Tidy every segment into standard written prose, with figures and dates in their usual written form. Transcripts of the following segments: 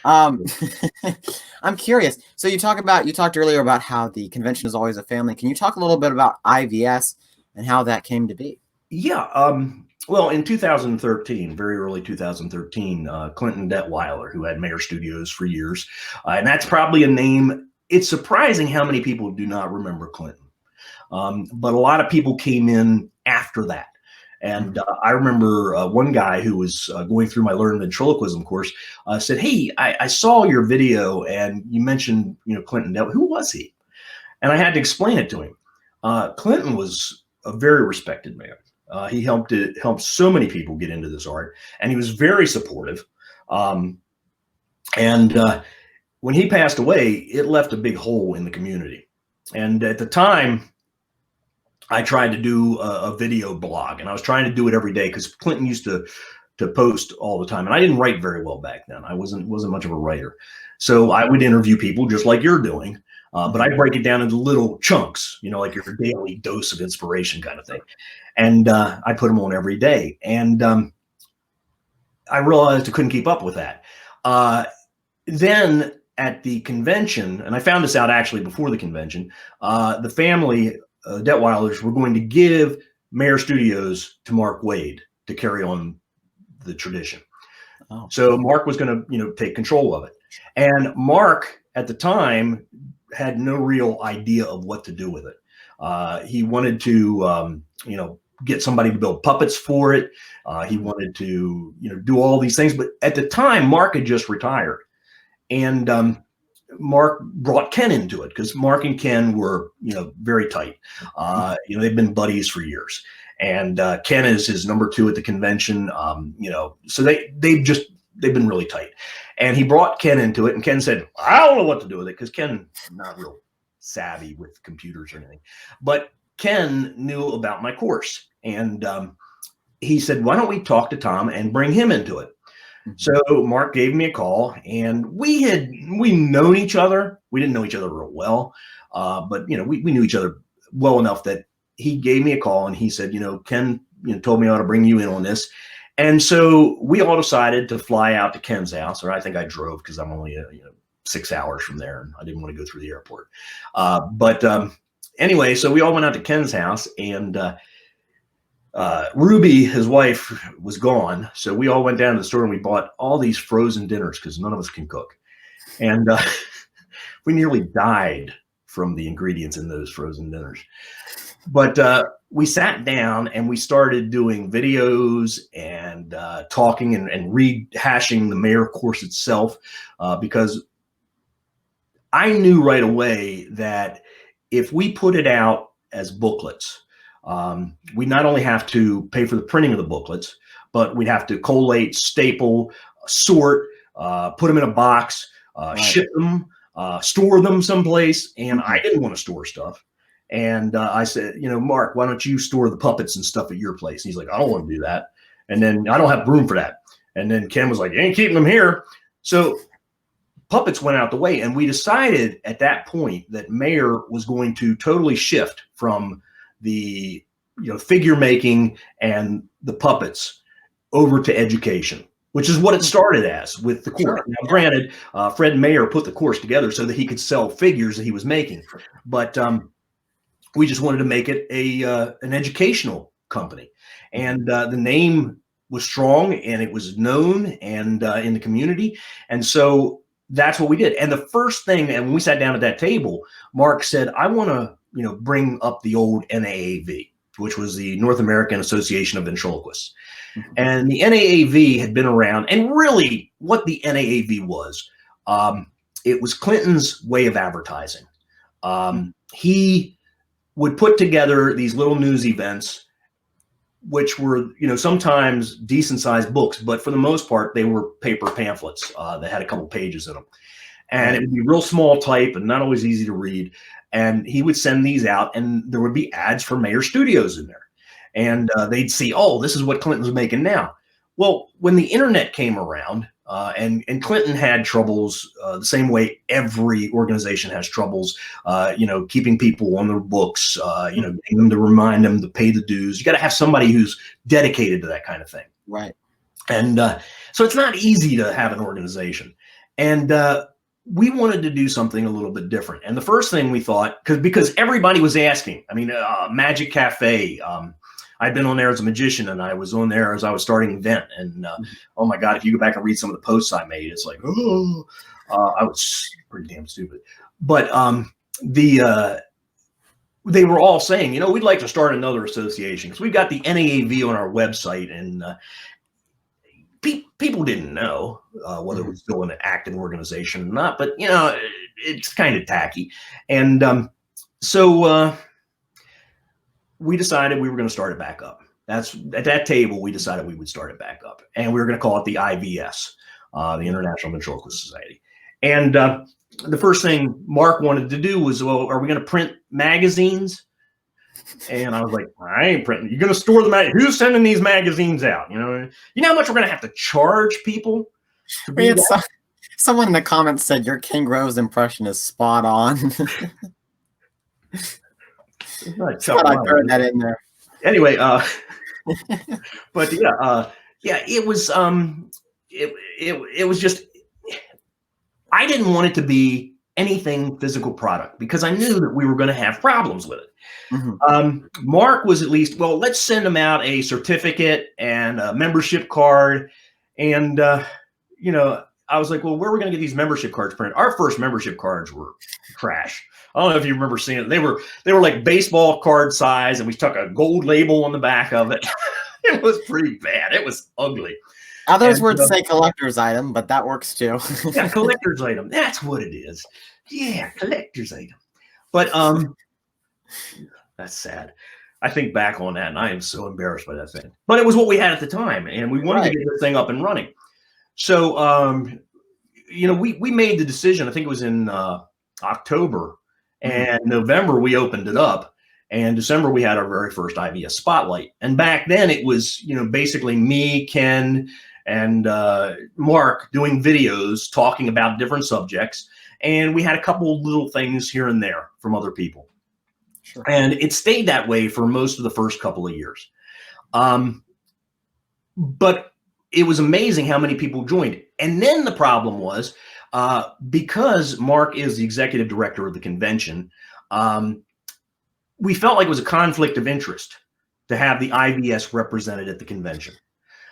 Um, I'm curious. So you talked earlier about how the convention is always a family. Can you talk a little bit about IVS and how that came to be? Yeah. Well, in 2013, very early 2013, Clinton Detweiler, who had Mayor Studios for years, and that's probably a name. It's surprising how many people do not remember Clinton. But a lot of people came in after that. And I remember one guy who was going through my Learn Ventriloquism course said, "Hey, I saw your video and you mentioned, Clinton. Who was he?" And I had to explain it to him. Clinton was a very respected man. He helped so many people get into this art, and he was very supportive. And when he passed away, it left a big hole in the community. And at the time, I tried to do a video blog, and I was trying to do it every day because Clinton used to post all the time, and I didn't write very well back then. I wasn't much of a writer, so I would interview people just like you're doing, but I'd break it down into little chunks, like your daily dose of inspiration kind of thing, and I put them on every day, and I realized I couldn't keep up with that. Then at the convention, and I found this out actually before the convention, the family Detweilers were going to give Mayor Studios to Mark Wade to carry on the tradition. Oh. So Mark was going to, take control of it. And Mark at the time had no real idea of what to do with it. He wanted to, get somebody to build puppets for it. He wanted to, do all these things. But at the time, Mark had just retired. And Mark brought Ken into it because Mark and Ken were, very tight. They've been buddies for years, and Ken is his number 2 at the convention. So they've been really tight. And he brought Ken into it, and Ken said, "I don't know what to do with it," because Ken not real savvy with computers or anything, but Ken knew about my course, and he said, "Why don't we talk to Tom and bring him into it?" So Mark gave me a call, and we known each other. We didn't know each other real well, but we knew each other well enough that he gave me a call and he said, "Ken, told me I ought to bring you in on this." And so we all decided to fly out to Ken's house, or I think I drove because I'm only 6 hours from there, and I didn't want to go through the airport. But anyway, so we all went out to Ken's house, and Ruby, his wife, was gone. So we all went down to the store and we bought all these frozen dinners because none of us can cook. And we nearly died from the ingredients in those frozen dinners. But we sat down and we started doing videos and talking and rehashing the Mayor course itself because I knew right away that if we put it out as booklets, we not only have to pay for the printing of the booklets, but we'd have to collate, staple, sort, put them in a box, ship them, store them someplace. And I didn't want to store stuff. And I said, "Mark, why don't you store the puppets and stuff at your place?" And he's like, "I don't want to do that. And then I don't have room for that." And then Ken was like, "You ain't keeping them here." So puppets went out the way. And we decided at that point that Mayor was going to totally shift from the figure making and the puppets over to education, which is what it started as with the course. Now, granted, Fred Mayer put the course together so that he could sell figures that he was making, but we just wanted to make it an educational company, and the name was strong and it was known and in the community, and so that's what we did. And the first thing, and when we sat down at that table, Mark said, "I want to bring up the old NAAV, which was the North American Association of Ventriloquists." And the NAAV had been around, and really what the NAAV was, it was Clinton's way of advertising. He would put together these little news events, which were, sometimes decent sized books, but for the most part, they were paper pamphlets that had a couple pages in them. And it would be real small type and not always easy to read. And he would send these out, and there would be ads for Mayor Studios in there. And they'd see, "Oh, this is what Clinton's making now." Well, when the internet came around, and Clinton had troubles the same way every organization has troubles, keeping people on their books, getting them to remind them to pay the dues. You got to have somebody who's dedicated to that kind of thing. Right. And so it's not easy to have an organization. And we wanted to do something a little bit different. And the first thing we thought, because everybody was asking, I mean, Magic Cafe, I'd been on there as a magician, and I was on there as I was starting Vent. And oh my God, if you go back and read some of the posts I made, it's like, oh, I was pretty damn stupid. But they were all saying, we'd like to start another association because we've got the NAAV on our website, and people didn't know whether it was still an active organization or not, but it's kind of tacky. And so we decided we were going to start it back up. That's at that table, we decided we would start it back up, and we were going to call it the IVS, the International Ventriloquist Society. And the first thing Mark wanted to do was, well, are we going to print magazines? And I was like, I ain't printing. You're going to store the magazines. Who's sending these magazines out? You know how much we're going to have to charge people? Someone in the comments said your King Rose impression is spot on. I throw that in there. Anyway, but it was it was just, I didn't want it to be anything physical product because I knew that we were going to have problems with it. Mm-hmm. Mark was at least, well, let's send them out a certificate and a membership card. And, I was like, well, where are we going to get these membership cards printed? Our first membership cards were trash. I don't know if you remember seeing it. They were like baseball card size, and we stuck a gold label on the back of it. It was pretty bad. It was ugly. Others would say collector's item, but that works too. Yeah, collector's item. That's what it is. Yeah, collector's item. But that's sad. I think back on that, and I am so embarrassed by that thing. But it was what we had at the time, and we wanted to get this thing up and running. So, we made the decision. I think it was in October, and November we opened it up, and December we had our very first IVS Spotlight. And back then it was, basically me, Ken, and Mark doing videos talking about different subjects. And we had a couple little things here and there from other people. Sure. And it stayed that way for most of the first couple of years. But it was amazing how many people joined. And then the problem was, because Mark is the executive director of the convention, we felt like it was a conflict of interest to have the IVS represented at the convention.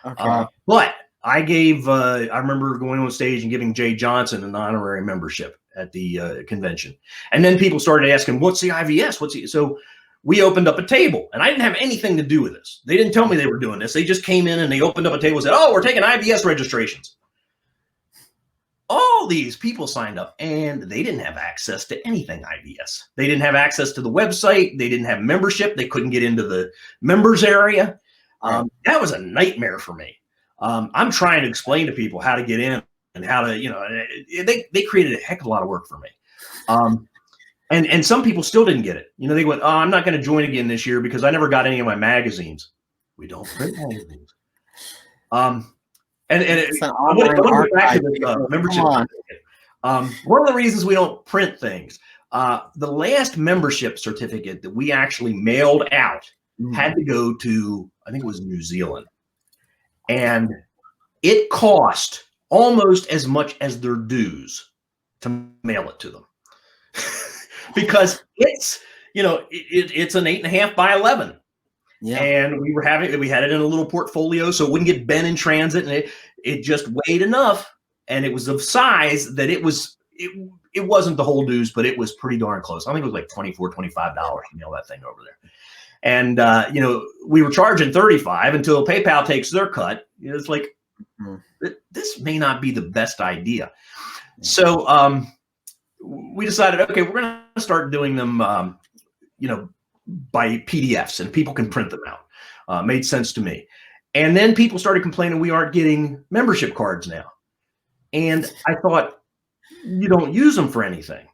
Okay. But I remember going on stage and giving Jay Johnson an honorary membership at the convention. And then people started asking, what's the IVS? So we opened up a table, and I didn't have anything to do with this. They didn't tell me they were doing this. They just came in and they opened up a table and said, oh, we're taking IVS registrations. All these people signed up, and they didn't have access to anything IVS. They didn't have access to the website. They didn't have membership. They couldn't get into the members area. That was a nightmare for me. I'm trying to explain to people how to get in and how to, they created a heck of a lot of work for me. And some people still didn't get it. They went, oh, I'm not going to join again this year because I never got any of my magazines. We don't print magazines. And I want to go back to the membership certificate. One of the reasons we don't print things, the last membership certificate that we actually mailed out had to go to, I think it was New Zealand. And it cost almost as much as their dues to mail it to them. Because it's, it's an 8.5 by 11. Yeah. And we had it in a little portfolio so it wouldn't get bent in transit, and it just weighed enough, and it was of size that it wasn't the whole dues, but it was pretty darn close. I think it was like $24, $25 to mail that thing over there. And we were charging $35 until PayPal takes their cut. It's like, this may not be the best idea. So we decided, okay, we're going to start doing them, by PDFs, and people can print them out. Made sense to me. And then people started complaining we aren't getting membership cards now. And I thought, you don't use them for anything.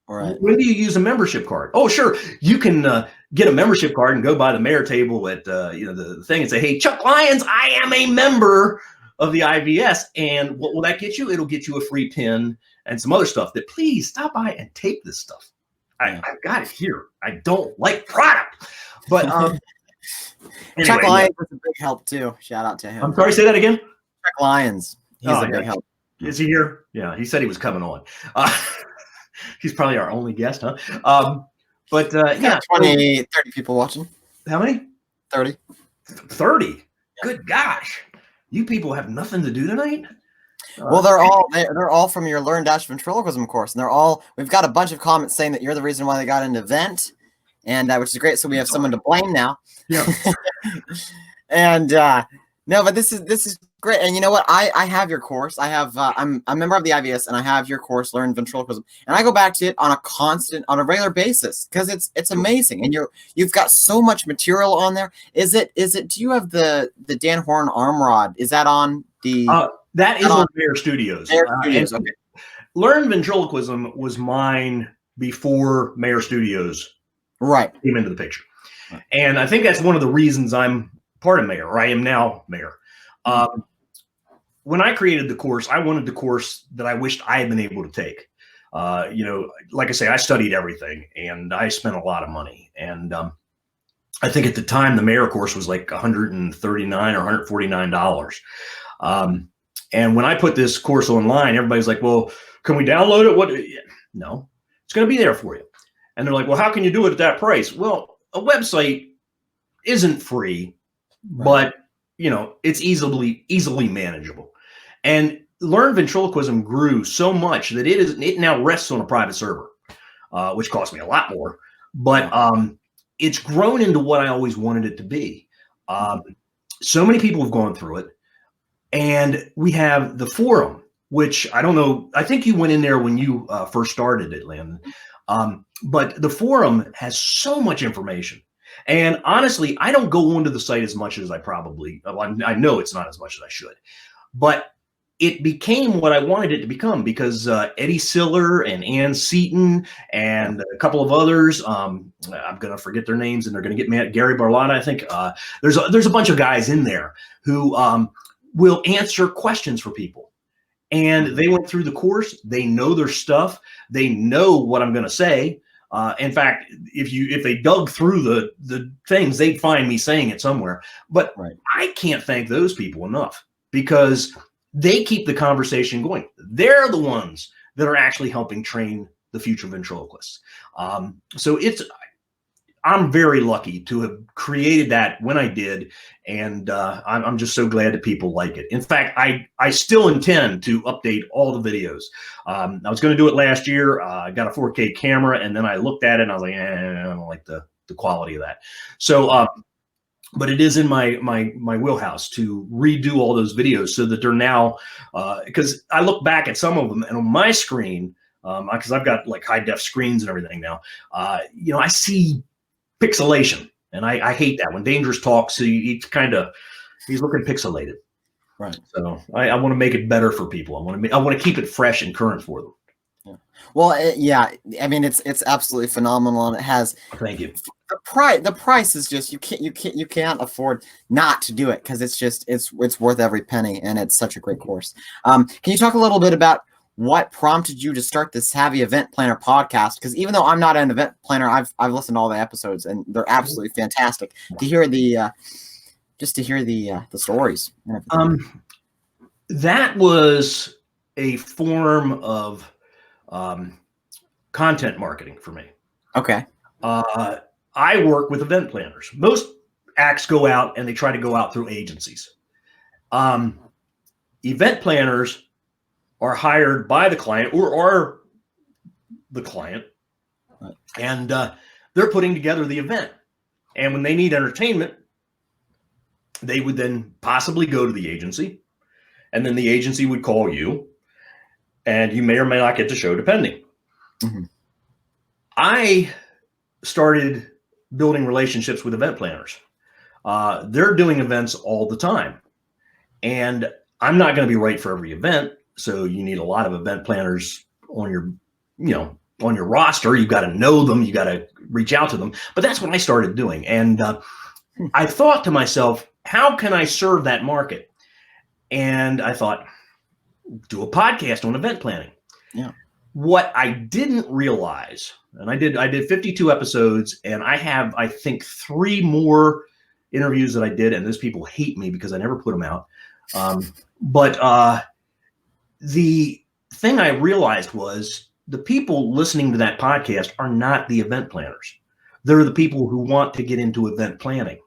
All right. When do you use a membership card? Oh, sure. You can get a membership card and go by the mayor table at the thing and say, hey, Chuck Lyons, I am a member of the IVS. And what will that get you? It'll get you a free pin and some other stuff that please stop by and take this stuff. I've got it here. I don't like product. But anyway, Chuck Lyons was a big help too. Shout out to him. I'm sorry, say that again. Lyons. He's a big help. Is he here? Yeah, he said he was coming on. He's probably our only guest, huh? But yeah, 20, 30 people watching. How many? 30. 30. Yeah. Good gosh, you people have nothing to do tonight. Well, they're all from your Learn Ventriloquism course, and we've got a bunch of comments saying that you're the reason why they got into Vent, and which is great. So we have someone to blame now. Yeah. And no, but this is great. And you know what? I have your course. I'm a member of the IVS, and I have your course, Learn Ventriloquism, and I go back to it on a regular basis because it's amazing. And you've got so much material on there. Is it? Do you have the Dan Horn arm rod? Is that on the? That is on Bear Studios. Okay. Learn Ventriloquism was mine before Mayor Studios came into the picture. Right. And I think that's one of the reasons I'm part of Mayor, or I am now Mayor. When I created the course, I wanted the course that I wished I had been able to take. Like I say, I studied everything, and I spent a lot of money. And I think at the time, the Mayor course was like $139 or $149. And when I put this course online, everybody's like, well, can we download it? What? No, it's going to be there for you. And they're like, well, how can you do it at that price? Well, a website isn't free, but it's easily manageable. And Learn Ventriloquism grew so much that it now rests on a private server, which cost me a lot more. But it's grown into what I always wanted it to be. So many people have gone through it. And we have the forum, which I don't know. I think you went in there when you first started it, Landon. But the forum has so much information. And honestly, I don't go onto the site as much as I know it's not as much as I should. But it became what I wanted it to become because Eddie Siller and Ann Seaton and a couple of others, I'm going to forget their names and they're going to get mad. Gary Barlotta, I think. There's a bunch of guys in there who will answer questions for people. And they went through the course. They know their stuff. They know what I'm going to say. In fact, if they dug through the things, they'd find me saying it somewhere. But I can't thank those people enough because they keep the conversation going. They're the ones that are actually helping train the future ventriloquists. So I'm very lucky to have created that when I did, and I'm just so glad that people like it. In fact, I still intend to update all the videos. I was going to do it last year. I got a 4K camera, and then I looked at it, and I was like, I don't like the quality of that. So, but it is in my wheelhouse to redo all those videos so that they're now, because I look back at some of them, and on my screen, because I've got like high def screens and everything now, I see pixelation, and I hate that. When Dangerous talks, he's looking pixelated. Right. So I want to make it better for people. I want to keep it fresh and current for them. Yeah. Well, I mean, it's absolutely phenomenal, and it has. Thank you. The price is just you can't afford not to do it because it's worth every penny, and it's such a great course. Can you talk a little bit about what prompted you to start the Savvy Event Planner podcast? Because even though I'm not an event planner, I've listened to all the episodes, and they're absolutely fantastic. To hear the stories. That was a form of content marketing for me. Okay. I work with event planners. Most acts go out and they try to go out through agencies. Event planners are hired by the client or are the client, and they're putting together the event. And when they need entertainment, they would then possibly go to the agency, and then the agency would call you, and you may or may not get the show depending. Mm-hmm. I started building relationships with event planners. They're doing events all the time, and I'm not going to be right for every event. So you need a lot of event planners on your roster. You got to know them. You got to reach out to them. But that's what I started doing. And I thought to myself, how can I serve that market? And I thought, do a podcast on event planning. Yeah. What I didn't realize, and I did 52 episodes, and I have, I think, 3 more interviews that I did, and those people hate me because I never put them out. But the thing I realized was the people listening to that podcast are not the event planners. They're the people who want to get into event planning.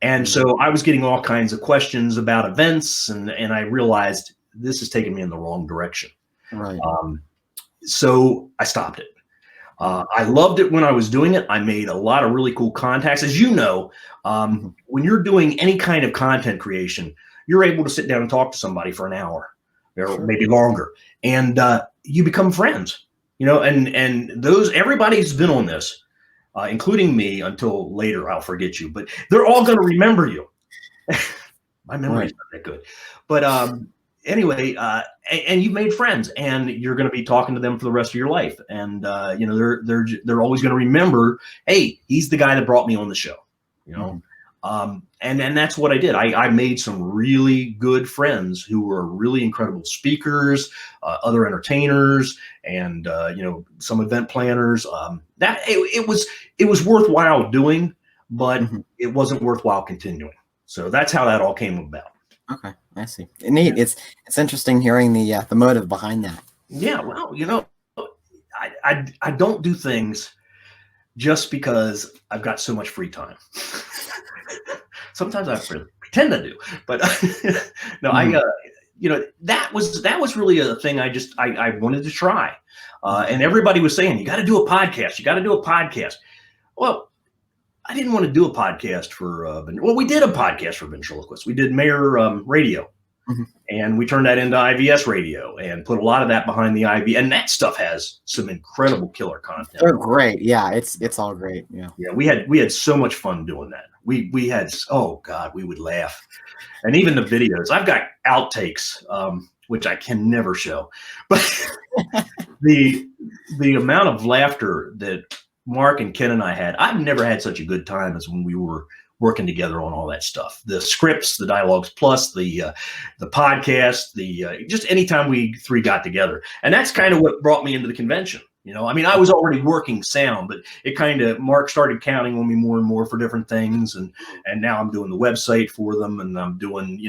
And so I was getting all kinds of questions about events, and I realized this is taking me in the wrong direction. Right. So I stopped it. I loved it when I was doing it. I made a lot of really cool contacts. As you know, when you're doing any kind of content creation, you're able to sit down and talk to somebody for an hour or maybe longer, and you become friends, and those, everybody's been on this, including me, until later I'll forget you, but they're all going to remember you. My memory's not that good, but anyway, and you've made friends, and you're going to be talking to them for the rest of your life. And, they're always going to remember, hey, he's the guy that brought me on the show, and that's what I did. I made some really good friends who were really incredible speakers, other entertainers, and, some event planners. That it was worthwhile doing, but it wasn't worthwhile continuing. So that's how that all came about. Okay, I see. Neat. It's interesting hearing the motive behind that. Yeah, well, I don't do things just because I've got so much free time. Sometimes I pretend to do, but no, that was really a thing I wanted to try, and everybody was saying, you got to do a podcast. You got to do a podcast. Well, I didn't want to do a podcast for, we did a podcast for Ventriloquist. We did Mayor Radio, and we turned that into IVS Radio and put a lot of that behind the IV. And that stuff has some incredible killer content. They're great. Yeah, it's all great. Yeah. Yeah, we had so much fun doing that. We had, oh God, we would laugh. And even the videos, I've got outtakes, which I can never show. But the amount of laughter that Mark and Ken and I had, I've never had such a good time as when we were working together on all that stuff. The scripts, the dialogues, plus the podcast, just anytime we three got together. And that's kind of what brought me into the convention. I was already working sound, but Mark started counting on me more and more for different things. And now I'm doing the website for them, and I'm doing,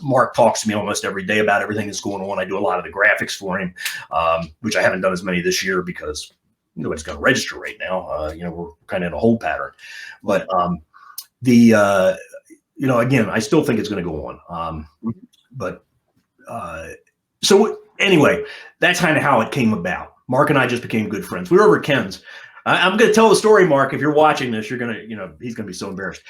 Mark talks to me almost every day about everything that's going on. I do a lot of the graphics for him, which I haven't done as many this year because nobody's going to register right now. We're kind of in a hold pattern, but again, I still think it's going to go on. So anyway, that's kind of how it came about. Mark and I just became good friends. We were over at Ken's. I'm going to tell the story, Mark. If you're watching this, you're going to, he's going to be so embarrassed.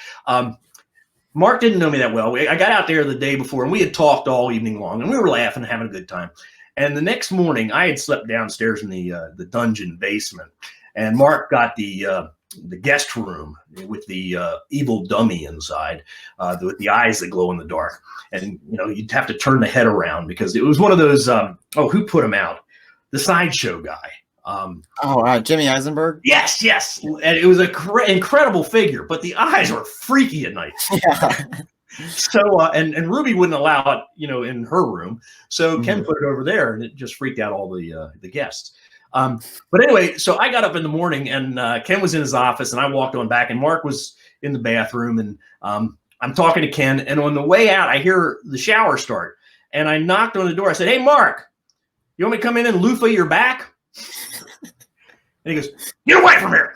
Mark didn't know me that well. I got out there the day before, and we had talked all evening long, and we were laughing and having a good time. And the next morning, I had slept downstairs in the dungeon basement, and Mark got the guest room with the evil dummy inside, with the eyes that glow in the dark. And you'd have to turn the head around because it was one of those. Who put him out? The sideshow guy. Jimmy Eisenberg. Yes, and it was an incredible figure, but the eyes were freaky at night. Yeah. So and Ruby wouldn't allow it, in her room. So Ken put it over there, and it just freaked out all the guests. But anyway, so I got up in the morning, and Ken was in his office, and I walked on back, and Mark was in the bathroom, and I'm talking to Ken, and on the way out, I hear the shower start, and I knocked on the door. I said, "Hey, Mark, you want me to come in and loofah your back?" And he goes, "Get away from here."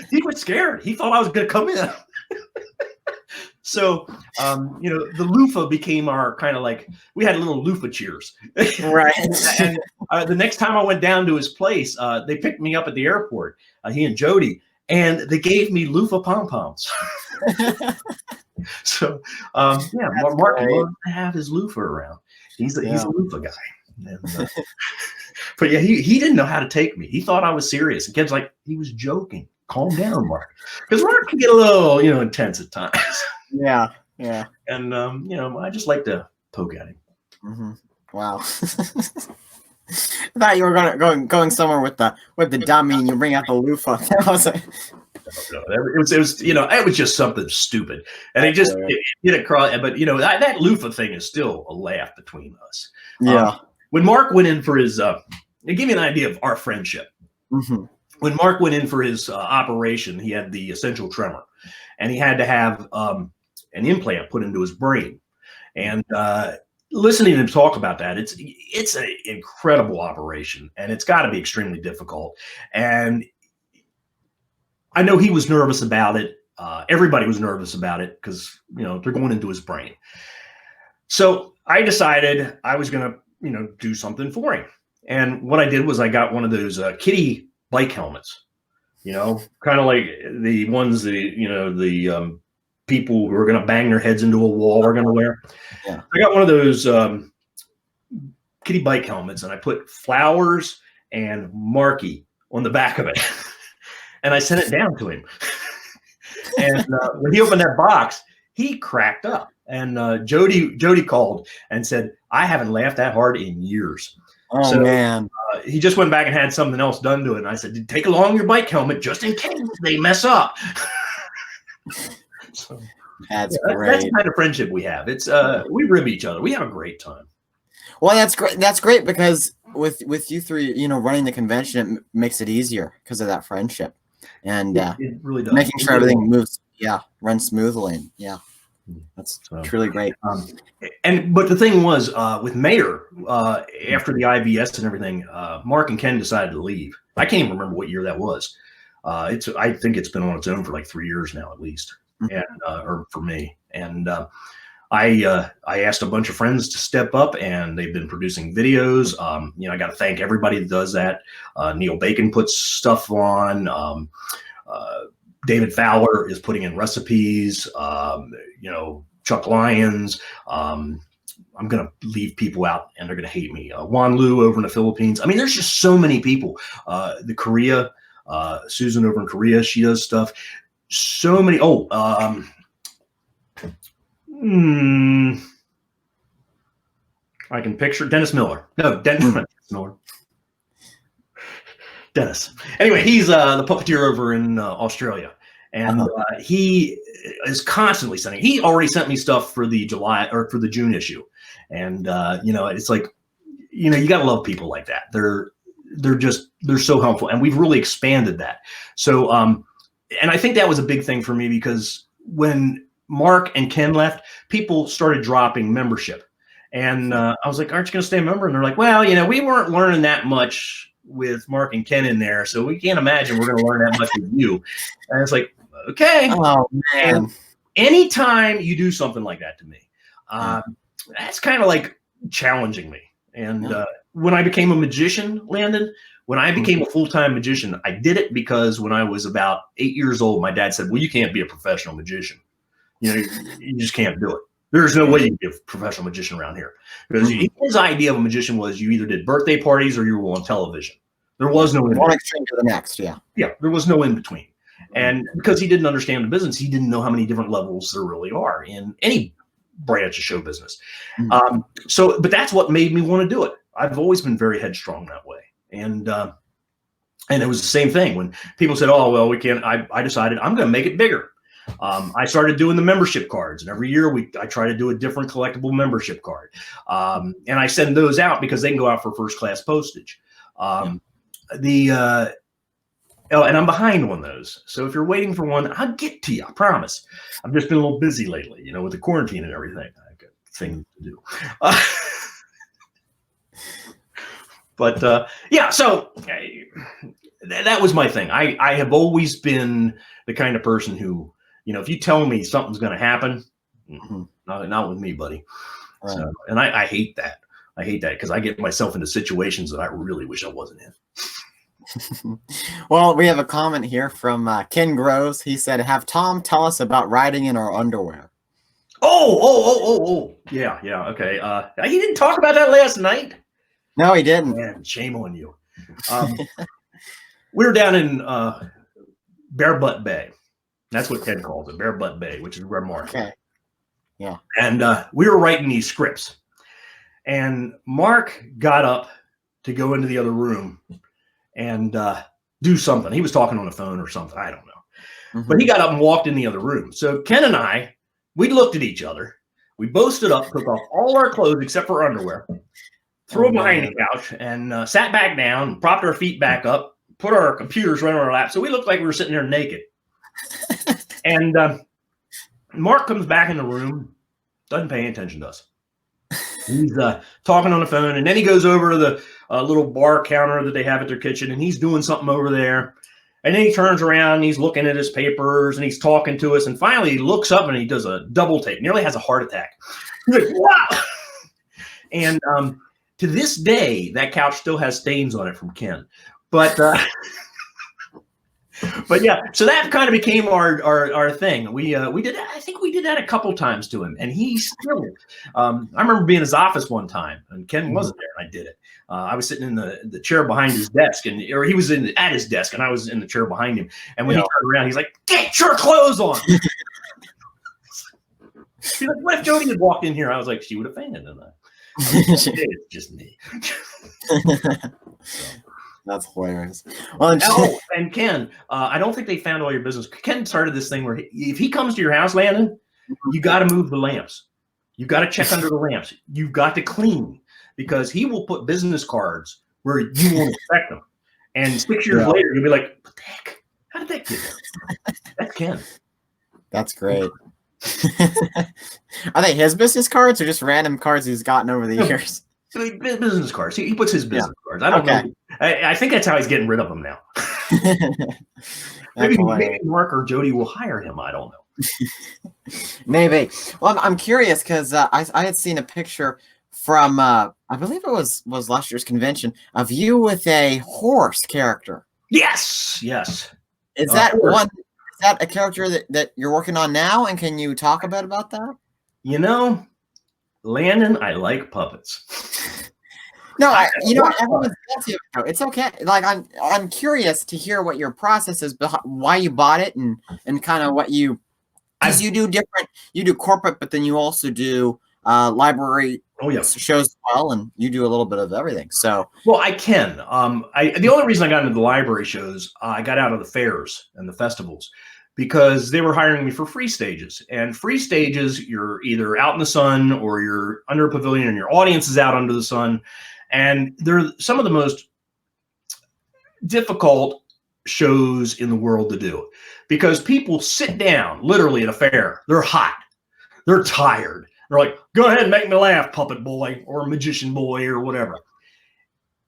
He was scared. He thought I was going to come in. So, the loofah became our kind of like, we had little loofah cheers. Right. And the next time I went down to his place, they picked me up at the airport, he and Jody, and they gave me loofah pom-poms. So, Mark loved to have his loofah around. He's a loofah guy. And, but yeah, he didn't know how to take me. He thought I was serious. And Ken's like, he was joking. Calm down, Mark. Because Mark can get a little, intense at times. Yeah. And I just like to poke at him. Wow. I thought you were going somewhere with the dummy, and you bring out the loofah. That was it was just something stupid, and it did across. But that loofah thing is still a laugh between us. Yeah. When Mark went in for his, to give you an idea of our friendship. When Mark went in for his operation, he had the essential tremor, and he had to have an implant put into his brain. And listening to him talk about that, it's an incredible operation, and it's got to be extremely difficult. And I know he was nervous about it. Everybody was nervous about it because, they're going into his brain. So I decided I was going to, do something for him. And what I did was I got one of those kiddie bike helmets, kind of like the ones the people who are going to bang their heads into a wall are going to wear. Yeah. I got one of those kiddie bike helmets, and I put flowers and Marky on the back of it. And I sent it down to him. And when he opened that box, he cracked up. And Jody called and said, I haven't laughed that hard in years. Oh, man. He just went back and had something else done to it. And I said, take along your bike helmet just in case they mess up. So, that's great. That's the kind of friendship we have. It's we rib each other. We have a great time. Well, that's great. That's great because with you three, running the convention, it makes it easier because of that friendship, and it really does. Making sure everything moves, runs smoothly. Yeah, that's truly great. But the thing was, with Mayor, after the IVS and everything, Mark and Ken decided to leave. I can't even remember what year that was. I think it's been on its own for like 3 years now, at least. And or for me, and I asked a bunch of friends to step up, and they've been producing videos. I got to thank everybody that does that. Neil Bacon puts stuff on. David Fowler is putting in recipes. Chuck Lyons. I'm gonna leave people out, and they're gonna hate me. Juan Lu over in the Philippines. I mean, there's just so many people. The Korea, Susan over in Korea, she does stuff. So many. I can picture Dennis Miller. No, Dennis Miller. Dennis. Anyway, he's the puppeteer over in Australia, and he is constantly sending. He already sent me stuff for the June issue, and it's like, you gotta love people like that. They're so helpful, and we've really expanded that. So and I think that was a big thing for me because when Mark and Ken left, people started dropping membership. And I was like, aren't you going to stay a member? And they're like, well, we weren't learning that much with Mark and Ken in there, so we can't imagine we're going to learn that much with you. And it's like, okay. Oh, man. And anytime you do something like that to me, that's kind of like challenging me. And when I became a magician, Landon, when I became a full-time magician, I did it because when I was about 8 years old, my dad said, well, you can't be a professional magician. You just can't do it. There's no way you can be a professional magician around here. Because his idea of a magician was you either did birthday parties or you were on television. There was no in between. One extreme to the next, yeah. Yeah, there was no in between. And because he didn't understand the business, he didn't know how many different levels there really are in any branch of show business. But that's what made me want to do it. I've always been very headstrong that way. And it was the same thing when people said, oh, well, we can't. I decided I'm going to make it bigger. I started doing the membership cards, and every year I try to do a different collectible membership card. And I send those out because they can go out for first class postage. And I'm behind on those. So if you're waiting for one, I'll get to you. I promise. I've just been a little busy lately, with the quarantine and everything. I got things to do. But so that was my thing. I have always been the kind of person who, if you tell me something's going to happen, not with me, buddy. Right. So, and I hate that. I hate that because I get myself into situations that I really wish I wasn't in. Well, we have a comment here from Ken Groves. He said, have Tom tell us about riding in our underwear. Oh. Yeah. Okay. He didn't talk about that last night. No, he didn't. Man, shame on you. We were down in Bare Butt Bay. That's what Ken calls it, Bare Butt Bay, which is where Mark. Okay. Yeah. And we were writing these scripts. And Mark got up to go into the other room and do something. He was talking on the phone or something. I don't know. But he got up and walked in the other room. So Ken and I, we looked at each other. We both stood up, took off all our clothes except for underwear, threw them behind the couch, and sat back down, propped our feet back up, put our computers right on our lap. So we looked like we were sitting there naked. And Mark comes back in the room, Doesn't pay any attention to us. He's talking on the phone, and then he goes over to the little bar counter that they have at their kitchen, and he's doing something over there. And then he turns around, and he's looking at his papers, and he's talking to us. And finally, he looks up, and he does a double take. Nearly has a heart attack. He's like, wow! And to this day, that couch still has stains on it from Ken. But but yeah, so that kind of became our thing. We did that. I think we did that a couple times to him, and he still. I remember being in his office one time, and Ken wasn't there. And I did it. I was sitting in the chair behind his desk, or he was at his desk, and I was in the chair behind him. And when he turned around, he's like, "Get your clothes on." He's like, "What if Jody had walked in here?" I was like, "She would have fainted." And it's just me. So. That's hilarious. Well, and Ken, I don't think they found all your business. Ken started this thing where if he comes to your house, Landon, you got to move the lamps. You got to check under the lamps. You've got to clean, because he will put business cards where you won't expect them. And 6 years later, you'll be like, "What the heck? How did that get there?" That's Ken. That's great. Are they his business cards or just random cards he's gotten over the years? Business cards. He puts his business cards. I don't know. I think that's how he's getting rid of them now. maybe Mark or Jody will hire him. I don't know. Maybe. Well, I'm curious because I had seen a picture from I believe it was last year's convention of you with a horse character. Yes. Is that one? Is that a character that you're working on now? And can you talk a bit about that? You know, Landon, I like puppets. No, everyone's guilty of it. It's okay. Like I'm curious to hear what your process is, why you bought it, and kind of what you, because you do different. You do corporate, but then you also do library shows as well, and you do a little bit of everything. So, well, I can. The only reason I got into the library shows, I got out of the fairs and the festivals, because they were hiring me for free stages. And free stages, you're either out in the sun or you're under a pavilion and your audience is out under the sun. And they're some of the most difficult shows in the world to do, because people sit down literally at a fair. They're hot. They're tired. They're like, "Go ahead and make me laugh, puppet boy or magician boy," or whatever.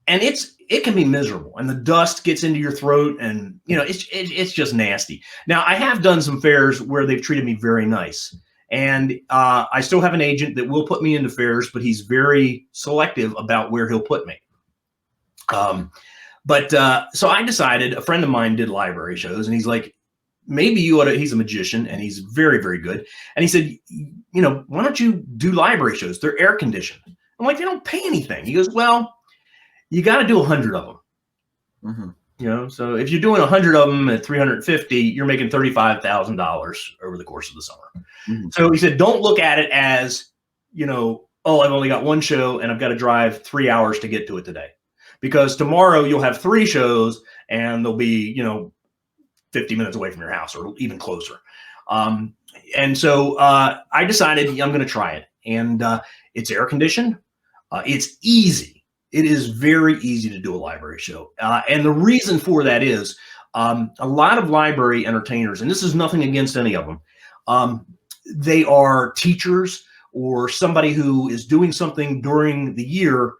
And it can be miserable, and the dust gets into your throat, and it's just nasty. Now, I have done some fairs where they've treated me very nice, and I still have an agent that will put me into fairs, but he's very selective about where he'll put me. So I decided, a friend of mine did library shows, and he's like, "Maybe you ought to." He's a magician, and he's very, very good. And he said, "Why don't you do library shows? They're air conditioned." I'm like, "They don't pay anything." He goes, "Well, you got to do 100 of them." Mm-hmm. So if you're doing 100 of them at $350, you're making $35,000 over the course of the summer. Mm-hmm. So he said, don't look at it as, oh, I've only got one show and I've got to drive 3 hours to get to it today, because tomorrow you'll have 3 shows and they'll be, 50 minutes away from your house or even closer. And so I decided I'm going to try it, and it's air conditioned. It's easy. It is very easy to do a library show. And the reason for that is a lot of library entertainers, and this is nothing against any of them, they are teachers or somebody who is doing something during the year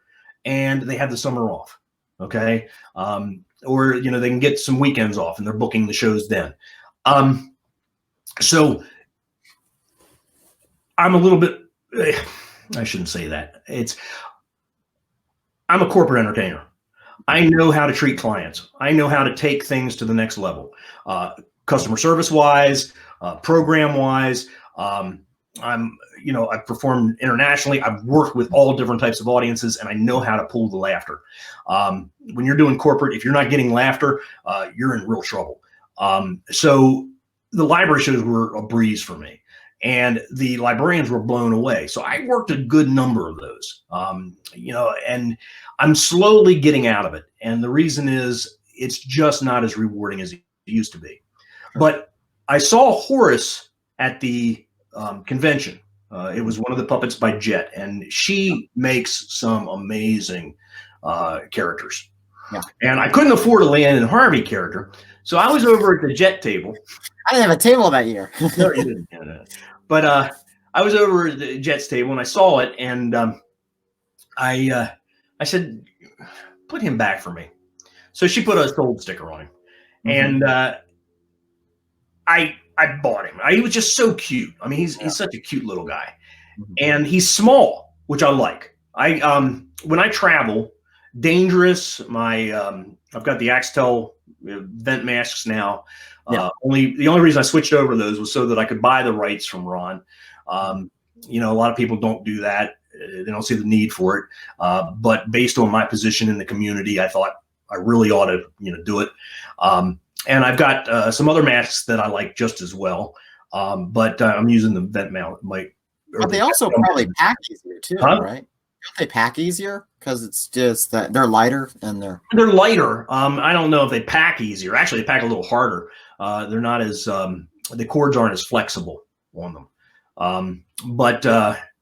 and they have the summer off. Okay. Or, they can get some weekends off and they're booking the shows then. So I'm a little bit, I shouldn't say that. I'm a corporate entertainer. I know how to treat clients. I know how to take things to the next level, customer service wise, program wise. I've performed internationally. I've worked with all different types of audiences, and I know how to pull the laughter. When you're doing corporate, if you're not getting laughter, you're in real trouble. So the library shows were a breeze for me, and the librarians were blown away. So I worked a good number of those, and I'm slowly getting out of it. And the reason is it's just not as rewarding as it used to be. But I saw Horace at the convention. It was one of the puppets by Jet, and she makes some amazing characters. Yeah. And I couldn't afford a Landon Harvey character, so I was over at the Jet table. I didn't have a table that year. No, you didn't. But I was over at the Jets table and I saw it, and I said, put him back for me. So she put a sold sticker on him, and I bought him. He was just so cute. I mean, he's such a cute little guy, and he's small, which I like. When I travel, dangerous. I've got the Axtel vent masks now. The only reason I switched over those was so that I could buy the rights from Ron. You know, a lot of people don't do that. They don't see the need for it. But based on my position in the community, I thought I really ought to, do it. And I've got some other masks that I like just as well. But I'm using the vent mount. But they also probably pack easier too, right? Don't they pack easier because it's just that they're lighter and they're lighter. I don't know if they pack easier. Actually, they pack a little harder. They're not as the cords aren't as flexible on them. But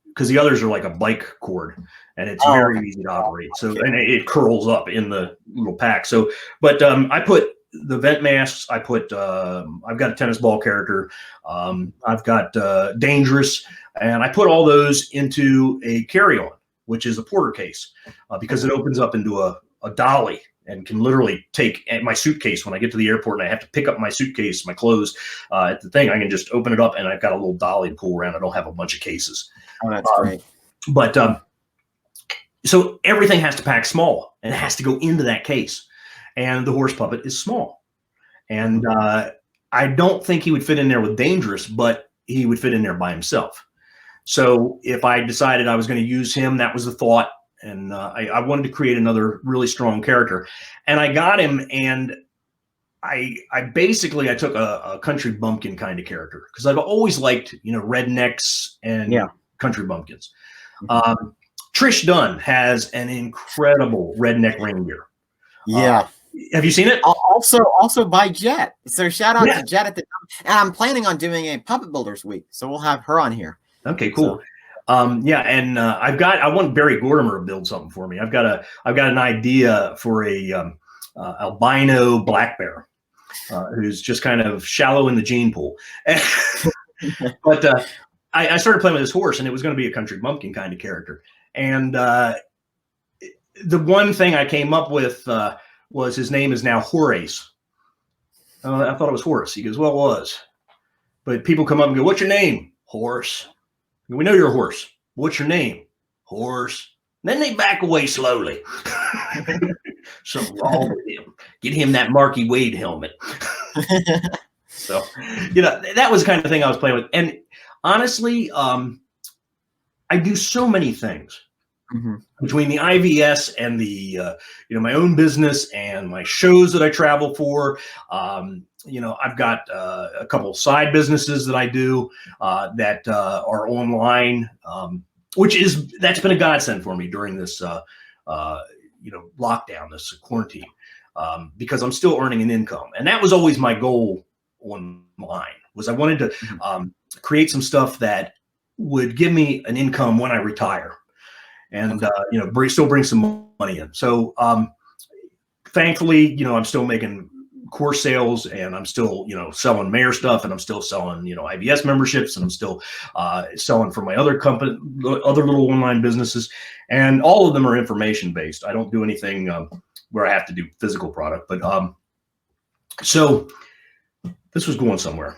because the others are like a bike cord, and it's very easy to operate. So and it curls up in the little pack. So, but I put the vent masks. I put I've got a tennis ball character. I've got dangerous, and I put all those into a carry-on, which is a Porter case, because it opens up into a dolly and can literally take my suitcase when I get to the airport and I have to pick up my suitcase, my clothes at the thing. I can just open it up and I've got a little dolly to pull around. I don't have a bunch of cases. Oh, that's great. But so everything has to pack small and it has to go into that case. And the horse puppet is small. And I don't think he would fit in there with dangerous, but he would fit in there by himself. So if I decided I was going to use him, that was the thought. And I wanted to create another really strong character. And I got him, and I basically took a country bumpkin kind of character because I've always liked, rednecks and country bumpkins. Trish Dunn has an incredible redneck reindeer. Yeah. Have you seen it? Also by Jet. So shout out to Jet at the and I'm planning on doing a Puppet Builders Week. So we'll have her on here. Okay, cool. And I want Barry Gordimer to build something for me. I've got an idea for a albino black bear who's just kind of shallow in the gene pool. But I started playing with this horse, and it was going to be a country bumpkin kind of character. And the one thing I came up with was his name is now Horace. I thought it was Horace. He goes, well, it was. But people come up and go, what's your name? Horse. We know you're a horse. What's your name? Horse. And then they back away slowly. Something wrong with him. Get him that Marky Wade helmet. So, that was the kind of thing I was playing with. And honestly, I do so many things between the IVS and the, my own business and my shows that I travel for. I've got a couple of side businesses that I do that are online, that's been a godsend for me during this, lockdown, this quarantine, because I'm still earning an income. And that was always my goal online, was I wanted to create some stuff that would give me an income when I retire and, still bring some money in. So thankfully, I'm still making course sales, and I'm still, selling mayor stuff, and I'm still selling, IBS memberships, and I'm still selling for my other company, other little online businesses, and all of them are information based. I don't do anything where I have to do physical product, but so this was going somewhere.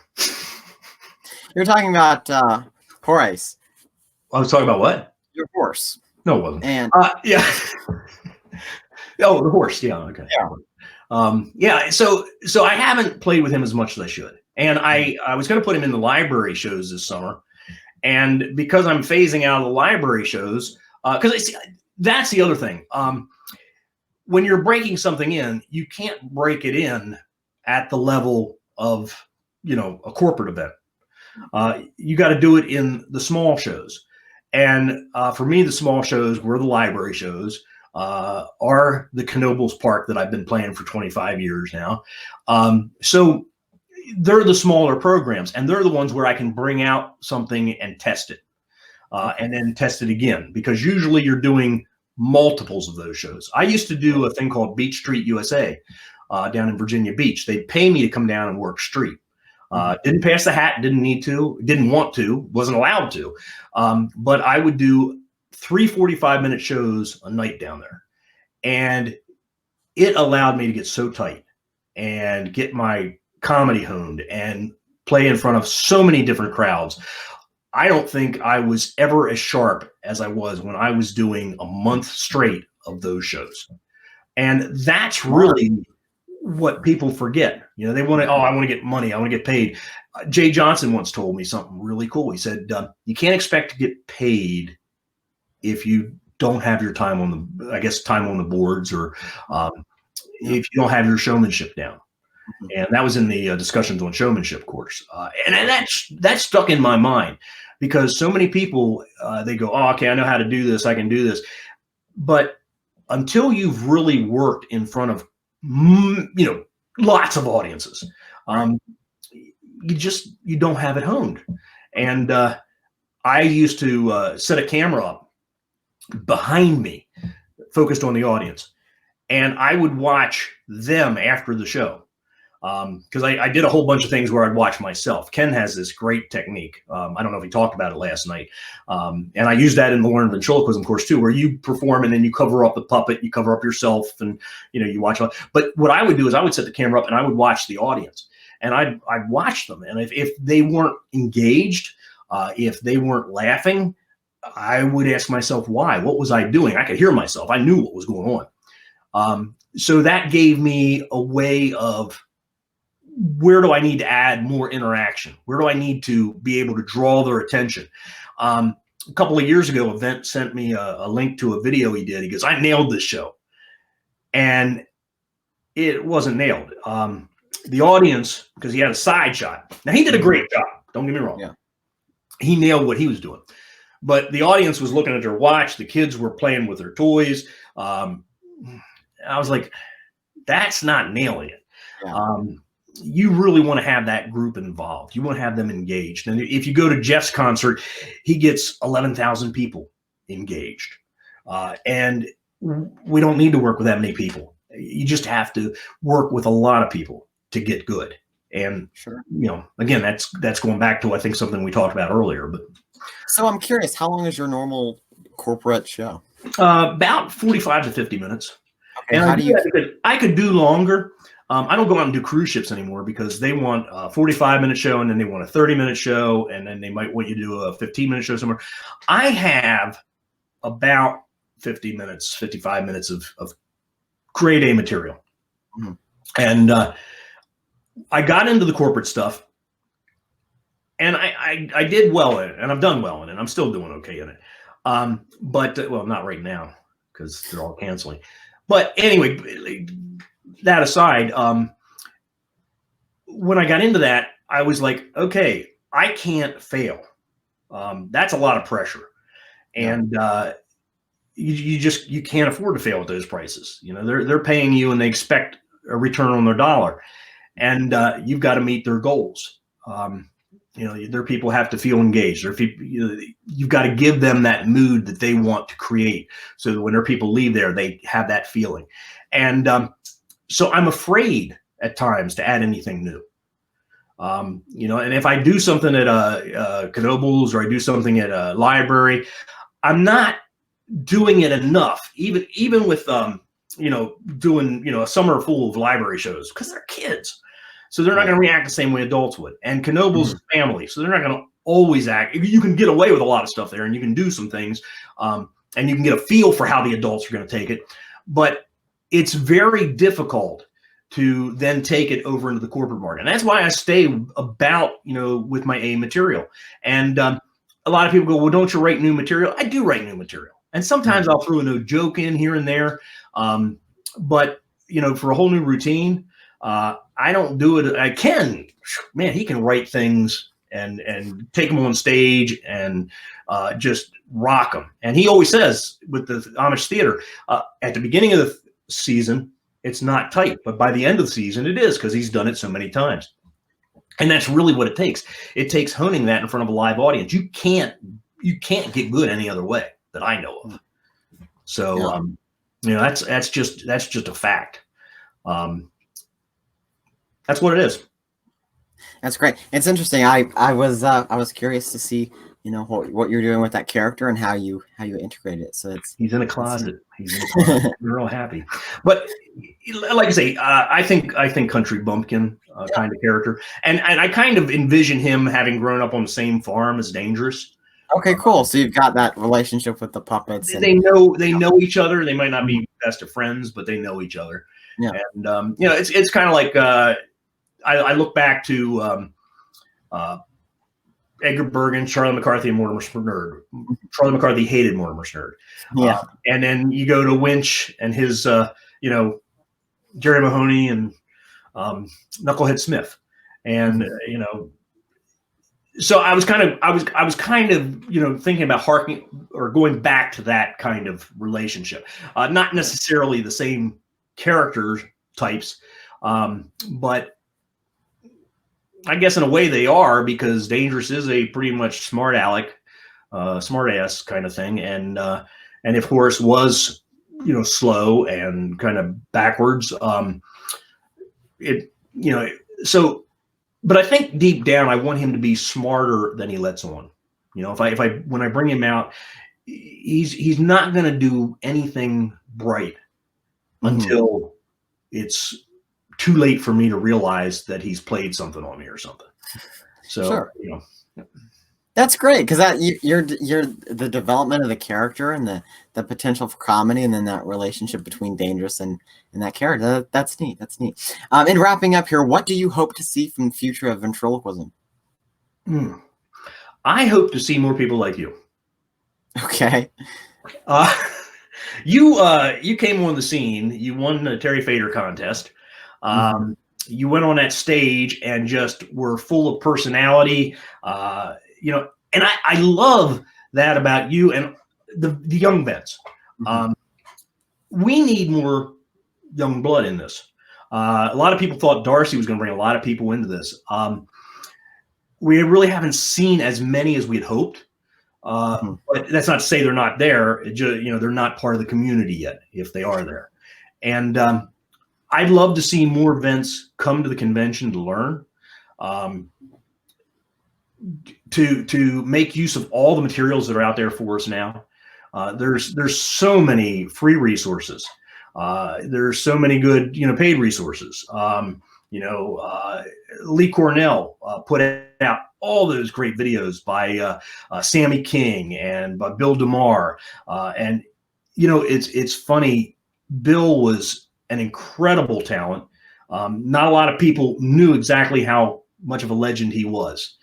You're talking about Horace. I was talking about what? Your horse. No, it wasn't. And yeah. Oh, the horse. Yeah. Okay. Yeah. So I haven't played with him as much as I should. And I was going to put him in the library shows this summer. And because I'm phasing out of the library shows, because that's the other thing. When you're breaking something in, you can't break it in at the level of, a corporate event. You got to do it in the small shows. And for me, the small shows were the library shows. Are the Knoebels Park that I've been playing for 25 years now. So they're the smaller programs, and they're the ones where I can bring out something and test it, and then test it again, because usually you're doing multiples of those shows. I used to do a thing called Beach Street USA down in Virginia Beach. They'd pay me to come down and work street. Didn't pass the hat, didn't need to, didn't want to, wasn't allowed to. But I would do 3 45-minute shows a night down there. And it allowed me to get so tight and get my comedy honed and play in front of so many different crowds. I don't think I was ever as sharp as I was when I was doing a month straight of those shows. And that's really what people forget. You know, they want to, I want to get money. I want to get paid. Jay Johnson once told me something really cool. He said, you can't expect to get paid if you don't have your time on the, time on the boards, or if you don't have your showmanship down. And that was in the discussions on showmanship course. And that stuck in my mind, because so many people, they go, oh, okay, I know how to do this. I can do this. But until you've really worked in front of, lots of audiences, you don't have it honed. And I used to set a camera up behind me, focused on the audience. And I would watch them after the show. Because I did a whole bunch of things where I'd watch myself. Ken has this great technique. I don't know if he talked about it last night. And I use that in the Learn Ventriloquism course too, where you perform and then you cover up the puppet, you cover up yourself, and you watch. But what I would do is I would set the camera up and I would watch the audience, and I'd watch them. And if they weren't engaged, if they weren't laughing, I would ask myself why. What was I doing? I could hear myself. I knew what was going on. So that gave me a way of, where do I need to add more interaction? Where do I need to be able to draw their attention? A couple of years ago, Event sent me a link to a video he did. He goes, I nailed this show. And it wasn't nailed. The audience, because he had a side shot. Now, he did a great job. Don't get me wrong. Yeah. He nailed what he was doing. But the audience was looking at their watch. The kids were playing with their toys. I was like, that's not nailing it. Yeah. You really want to have that group involved. You want to have them engaged. And if you go to Jeff's concert, he gets 11,000 people engaged. And we don't need to work with that many people. You just have to work with a lot of people to get good. And, sure, again, that's going back to, I think, something we talked about earlier. But so I'm curious, how long is your normal corporate show? About 45 to 50 minutes. Okay, and I could do longer. I don't go out and do cruise ships anymore, because they want a 45-minute show, and then they want a 30-minute show, and then they might want you to do a 15-minute show somewhere. I have about 50 minutes, 55 minutes of grade A material. Mm-hmm. And I got into the corporate stuff, and I did well in it, and I've done well in it. I'm still doing okay in it. But not right now, because they're all canceling. But anyway, that aside, when I got into that, I was like, okay, I can't fail. That's a lot of pressure. And you can't afford to fail at those prices. They're paying you, and they expect a return on their dollar. And you've got to meet their goals. Their people have to feel engaged. You've got to give them that mood that they want to create, so that when their people leave there, they have that feeling. And so I'm afraid at times to add anything new. And if I do something at Knoebels, or I do something at a library, I'm not doing it enough. Even with doing a summer full of library shows, because they're kids. So they're not going to react the same way adults would. And Knoebels is family, so they're not going to always act. You can get away with a lot of stuff there, and you can do some things, and you can get a feel for how the adults are going to take it. But it's very difficult to then take it over into the corporate market. And that's why I stay about, with my A material. And a lot of people go, well, don't you write new material? I do write new material. And sometimes I'll throw a new joke in here and there. But, for a whole new routine, I don't do it. I can, man, he can write things and take them on stage and just rock them. And he always says with the Amish theater, at the beginning of the season, it's not tight, but by the end of the season, it is, because he's done it so many times. And that's really what it takes. It takes honing that in front of a live audience. You can't get good any other way that I know of. So, that's just a fact. That's what it is. That's great. It's interesting. I was curious to see, what you're doing with that character and how you integrate it. So He's in a closet. He's in a closet. We're real happy. But like I say, I think Country Bumpkin kind of character, and I kind of envision him having grown up on the same farm as Dangerous. Okay, cool. So you've got that relationship with the puppets. They know each other. They might not be best of friends, but they know each other. Yeah. And it's kind of like I look back to Edgar Bergen, Charlie McCarthy, and Mortimer Snerd. Charlie McCarthy hated Mortimer Snerd. Yeah. And then you go to Winch and his, Jerry Mahoney and Knucklehead Smith, and so I was kind of thinking about harking or going back to that kind of relationship. Not necessarily the same character types, but I guess in a way they are, because Dangerous is a pretty much smart ass kind of thing, and if Horace was slow and kind of backwards, but I think deep down I want him to be smarter than he lets on. When I bring him out, he's not going to do anything bright until it's too late for me to realize that he's played something on me or something. So, sure. That's great, because you're the development of the character and the potential for comedy, and then that relationship between Dangerous and that character. That's neat. That's neat. In wrapping up here, what do you hope to see from the future of ventriloquism? I hope to see more people like you. Okay. You came on the scene. You won the Terry Fader contest. You went on that stage and just were full of personality. And I love that about you and the young vets. We need more young blood in this. A lot of people thought Darcy was going to bring a lot of people into this. We really haven't seen as many as we had hoped. But that's not to say they're not there. They're not part of the community yet, if they are there. And I'd love to see more vets come to the convention to learn. To make use of all the materials that are out there for us now. There's so many free resources. There's so many good, paid resources. Lee Cornell put out all those great videos by Sammy King and by Bill DeMar. And it's funny. Bill was an incredible talent. Not a lot of people knew exactly how much of a legend he was.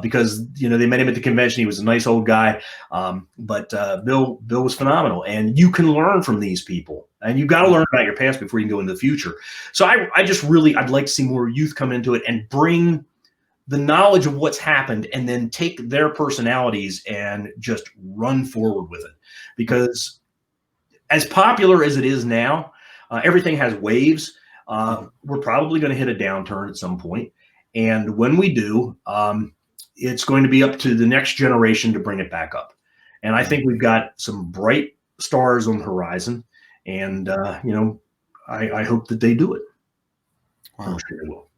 Because they met him at the convention. He was a nice old guy, but Bill was phenomenal. And you can learn from these people, and you've got to learn about your past before you can go into the future. So I'd like to see more youth come into it and bring the knowledge of what's happened, and then take their personalities and just run forward with it. Because as popular as it is now, everything has waves. We're probably going to hit a downturn at some point, and when we do, it's going to be up to the next generation to bring it back up. And I think we've got some bright stars on the horizon. And, I hope that they do it. Wow. I'm sure they will.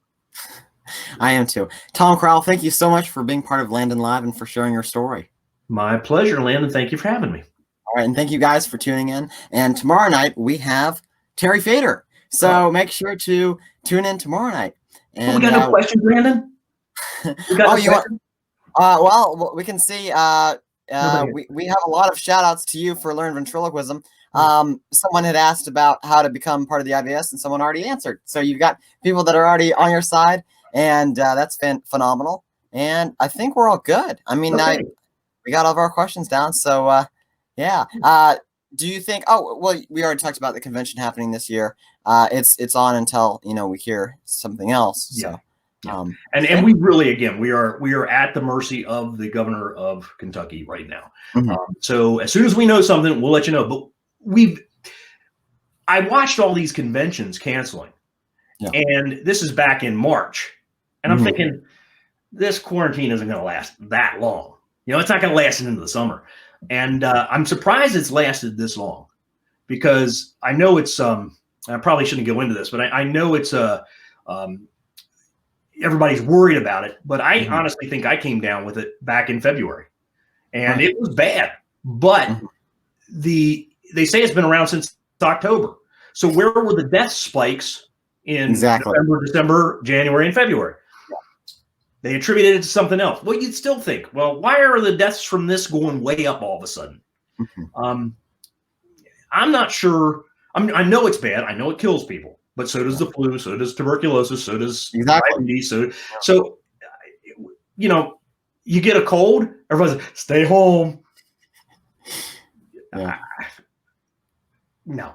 I am too. Tom Crowl, thank you so much for being part of Landon Live and for sharing your story. My pleasure, Landon. Thank you for having me. All right. And thank you guys for tuning in. And tomorrow night we have Terry Fader. So make sure to tune in tomorrow night. And we got no questions, Landon? Well, we can see we have a lot of shout outs to you for Learn Ventriloquism. Someone had asked about how to become part of the IVS, and someone already answered. So you've got people that are already on your side, and that's phenomenal. And I think we're all good. I mean, we got all of our questions down. So, yeah. Do you think? Oh, well, we already talked about the convention happening this year. It's on until we hear something else. So. Yeah. And we really, again, we are at the mercy of the governor of Kentucky right now. So as soon as we know something, we'll let you know. But I watched all these conventions canceling, and this is back in March, and I'm thinking this quarantine isn't going to last that long. It's not going to last into the summer, and I'm surprised it's lasted this long, because I know it's I probably shouldn't go into this, but I know it's everybody's worried about it. But I honestly think I came down with it back in February, and it was bad. But they say it's been around since October. So where were the death spikes in November, December, January, and February? They attributed it to something else. Well, you'd still think, well, why are the deaths from this going way up all of a sudden? I'm not sure. I know it's bad. I know it kills people, but so does the flu. So does tuberculosis. So does diabetes. So, you know, you get a cold, everybody's like, stay home. No.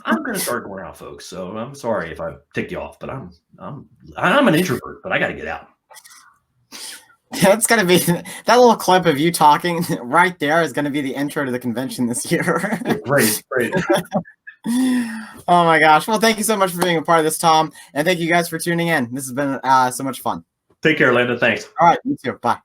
I'm going to start going out, folks. So I'm sorry if I tick you off, but I'm an introvert, but I got to get out. That's going to be that little clip of you talking right there is going to be the intro to the convention this year. Great. Oh my gosh. Well, thank you so much for being a part of this, Tom. And thank you guys for tuning in. This has been so much fun. Take care, Landon. Thanks. All right. You too. Bye.